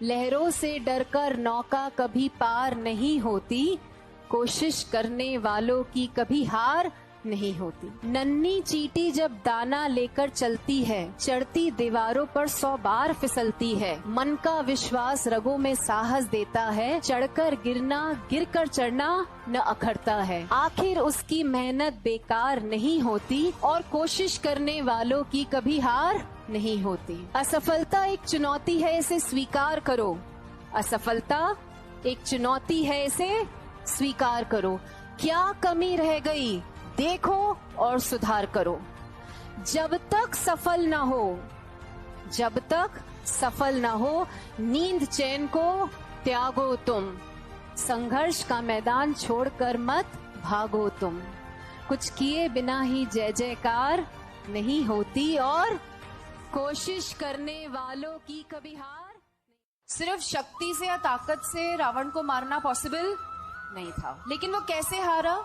लहरों से डरकर नौका कभी पार नहीं होती, कोशिश करने वालों की कभी हार नहीं होती। नन्ही चींटी जब दाना लेकर चलती है, चढ़ती दीवारों पर 100 बार फिसलती है। मन का विश्वास रगों में साहस देता है, चढ़कर गिरना गिरकर चढ़ना न अखरता है। आखिर उसकी मेहनत बेकार नहीं होती और कोशिश करने वालों की कभी हार नहीं होती। असफलता एक चुनौती है, इसे स्वीकार करो। असफलता एक चुनौती है, इसे स्वीकार करो। क्या कमी रह गई देखो और सुधार करो। जब तक सफल ना हो, जब तक सफल ना हो, नींद चैन को त्यागो तुम। संघर्ष का मैदान छोड़कर मत भागो तुम। कुछ किए बिना ही जय जयकार नहीं होती और कोशिश करने वालों की कभी हार। सिर्फ शक्ति से या ताकत से रावण को मारना पॉसिबल नहीं था, लेकिन वो कैसे हारा?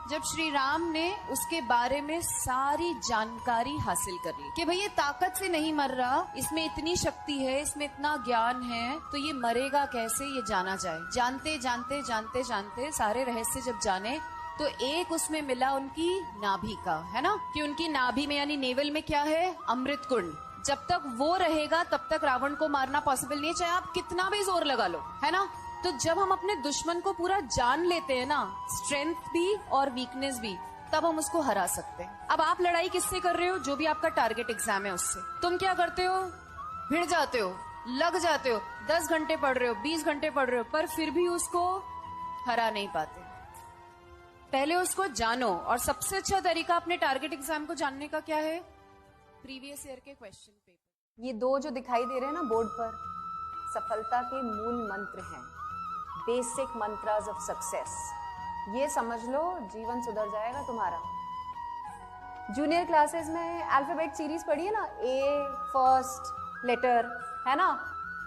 जब श्री राम ने उसके बारे में सारी जानकारी हासिल कर ली कि भाई ये ताकत से नहीं मर रहा, इसमें इतनी शक्ति है, इसमें इतना ज्ञान है, तो ये मरेगा कैसे, ये जाना जाए। जानते जानते जानते जानते सारे रहस्य जब जाने तो एक उसमें मिला उनकी नाभि का, है ना, कि उनकी नाभि में यानी नेवल में क्या है, अमृत कुंड। जब तक वो रहेगा तब तक रावण को मारना पॉसिबल नहीं है, चाहे आप कितना भी जोर लगा लो, है ना। तो जब हम अपने दुश्मन को पूरा जान लेते हैं ना, स्ट्रेंथ भी और वीकनेस भी, तब हम उसको हरा सकते हैं। अब आप लड़ाई किससे कर रहे हो? जो भी आपका टारगेट एग्जाम है उससे। तुम क्या करते हो? भिड़ जाते हो, लग जाते हो, 10 घंटे पढ़ रहे हो, 20 घंटे पढ़ रहे हो, पर फिर भी उसको हरा नहीं पाते। पहले उसको जानो, और सबसे अच्छा तरीका अपने टारगेट एग्जाम को जानने का क्या है? प्रीवियस ईयर के क्वेश्चन पेपर। ये दो जो दिखाई दे रहे हैं ना बोर्ड पर, सफलता के मूल मंत्र हैं, बेसिक मंत्रास ऑफ सक्सेस। ये समझ लो, जीवन सुधर जाएगा तुम्हारा। जूनियर क्लासेस में अल्फाबेट सीरीज पढ़ी है ना, ए फर्स्ट लेटर, है ना,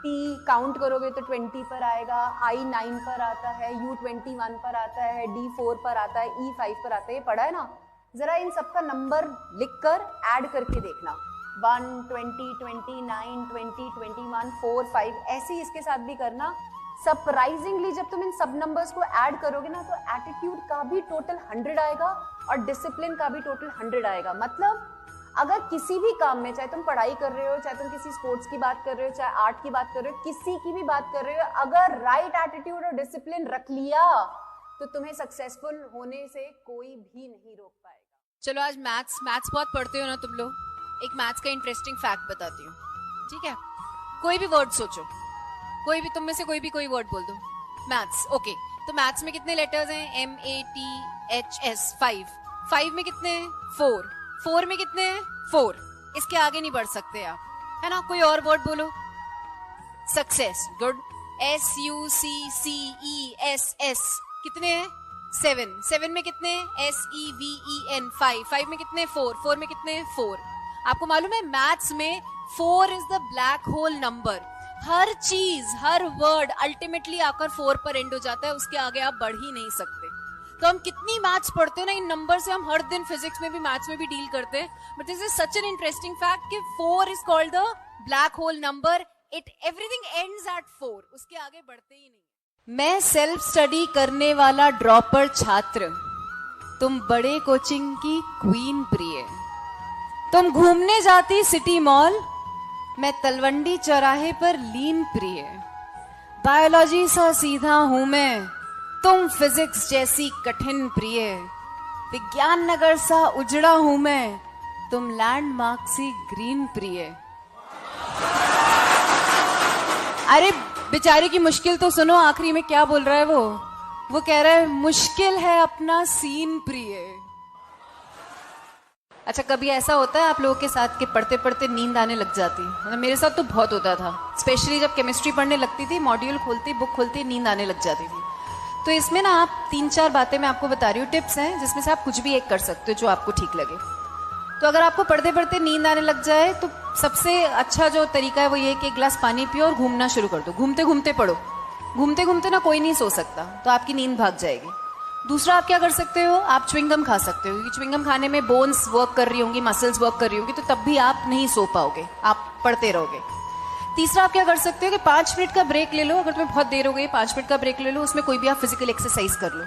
टी काउंट करोगे तो 20 पर आएगा, आई 9 पर आता है, यू 21 पर आता है, डी 4 पर आता है, ई 5 पर आता है, ये पढ़ा है ना। जरा इन सबका नंबर लिखकर ऐड करके देखना, 1, 20, 29, 20, 21, 4, 5, ऐसे ही इसके साथ भी करना। सरप्राइजिंगली जब तुम इन सब नंबर्स को ऐड करोगे ना, तो एटीट्यूड का भी टोटल 100 आएगा और डिसिप्लिन का भी टोटल 100 आएगा। मतलब अगर किसी भी काम में, चाहे तुम पढ़ाई कर रहे हो, चाहे तुम किसी स्पोर्ट्स की बात कर रहे हो, चाहे आर्ट की बात कर रहे हो, किसी की भी बात कर रहे हो, अगर राइट एटीट्यूड और डिसिप्लिन रख लिया तो तुम्हें सक्सेसफुल होने से कोई भी नहीं रोक पाएगा। चलो आज मैथ्स बहुत पढ़ते हो ना तुम लोग, एक मैथ्स का इंटरेस्टिंग फैक्ट बताती हूँ, ठीक है। कोई भी वर्ड सोचो, कोई भी, तुम में से कोई भी कोई वर्ड बोल दो। Maths, okay. तो मैथ्स में कितने लेटर्स हैं? MATHS, 5 में कितने हैं? 4 में कितने हैं? 4। इसके आगे नहीं बढ़ सकते आप, है ना। कोई और वर्ड बोलो। Success, good. SUCCESS कितने हैं? 7 में कितने हैं? SEVEN, 5 में कितने? 4 में कितने? 4। आपको मालूम है मैथ्स में 4 is the black hole number. हर चीज, हर वर्ड अल्टीमेटली आकर 4 पर एंड हो जाता है, उसके आगे आप बढ़ ही नहीं सकते। तो हम कितनी मैथ्स पढ़ते हैं ना, इन नंबर से हम हर दिन फिजिक्स में भी मैथ्स में भी डील करते हैं। But this is such an interesting fact कि 4 is called the black hole number. Everything ends at 4, उसके आगे बढ़ते ही नहीं। मैं सेल्फ स्टडी करने वाला ड्रॉपर छात्र, तुम बड़े कोचिंग की क्वीन प्रिय। तुम घूमने जाती सिटी मॉल, मैं तलवंडी चौराहे पर लीन प्रिय। बायोलॉजी सा सीधा हूं मैं, तुम फिजिक्स जैसी कठिन प्रिय। विज्ञान नगर सा उजड़ा हूं मैं, तुम लैंडमार्क सी ग्रीन प्रिय। अरे बेचारे की मुश्किल तो सुनो, आखिरी में क्या बोल रहा है वो कह रहा है मुश्किल है अपना सीन प्रिय। अच्छा, कभी ऐसा होता है आप लोगों के साथ कि पढ़ते पढ़ते नींद आने लग जाती? मतलब मेरे साथ तो बहुत होता था, स्पेशली जब केमिस्ट्री पढ़ने लगती थी, मॉड्यूल खोलती, बुक खोलती, नींद आने लग जाती थी। तो इसमें ना आप 3-4 बातें मैं आपको बता रही हूँ, टिप्स हैं, जिसमें से आप कुछ भी एक कर सकते हो जो आपको ठीक लगे। तो अगर आपको पढ़ते पढ़ते नींद आने लग जाए तो सबसे अच्छा जो तरीका है वो ये कि एक गिलास पानी पियो और घूमना शुरू कर दो। घूमते घूमते पढ़ो, घूमते घूमते ना कोई नहीं सो सकता, तो आपकी नींद भाग जाएगी। दूसरा आप क्या कर सकते हो, आप च्युइंगम खा सकते हो, क्योंकि च्युइंगम खाने में बोन्स वर्क कर रही होंगी, मसल्स वर्क कर रही होंगी, तो तब भी आप नहीं सो पाओगे, आप पढ़ते रहोगे। तीसरा आप क्या कर सकते हो कि 5 मिनट का ब्रेक ले लो। अगर तुम्हें बहुत देर हो गई, 5 मिनट का ब्रेक ले लो, उसमें कोई भी आप फिजिकल एक्सरसाइज कर लो।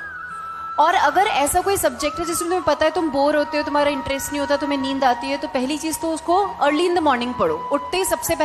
और अगर ऐसा कोई सब्जेक्ट है जिसमें तुम्हें पता है तुम बोर होते हो, तुम्हारा इंटरेस्ट नहीं होता, तुम्हें नींद आती है, तो पहली चीज तो उसको अर्ली इन द मॉर्निंग पढ़ो। उठते ही सबसे पहले